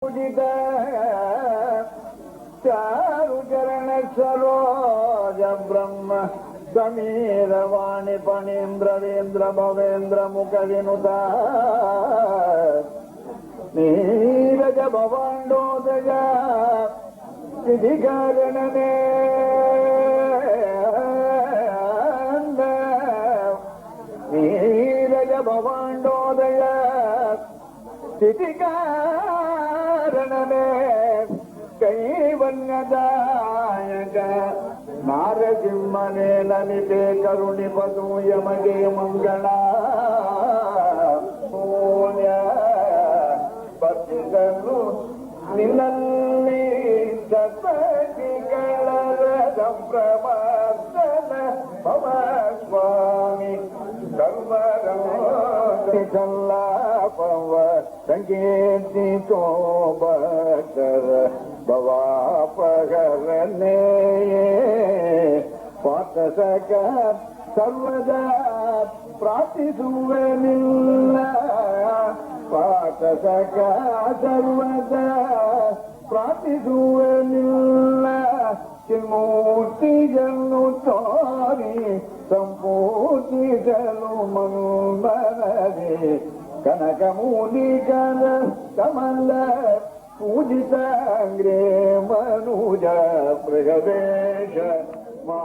पूजित चारुचरण सरोज ब्रह्म समीरवाणि फणीन्द्रवेन्द्र भवेन्द्र मुख विनुता नीरज भवांडोदय विधिकारणने नीरज भवांडोदय स्थितिकारणने कैवल्यदायक नारसिंहने ललिते करुणिपतु यಮಗೆ ಮಂಗಳ ಪೂರ್ಣ ಭಕ್ತರು ನಿನ್ನಲ್ಲಿ ಸತ್ಯಗಳ ಸಂಪ್ರಮಾರ್ತನ ಭವ ಸ್ವಾಮಿ ಕಲ್ಲಾಪವ ಸಂಕೀರ್ತಿತೋ ಭಕ್ತರ ಭವಾಪಹರನೇ ಪಾತಸಕ ಸರ್ವದಾ ಪ್ರಾರ್ಥಿಸುವನಿಲ್ಲ ಪಾತಸಕ ಸರ್ವದಾ ಪ್ರಾರ್ಥಿಸುವನಿಲ್ಲ ಚಿನ್ಮೂರ್ತಿಯನ್ನು ತೋರಿ ಸಂಪೂರ್ತಿಸಲು ಮಂಬರದೆ ಕನಕ ಮೂಲಿಕನ ಕಮಲ पूजितांग्रे मनुज प्रगवेश मा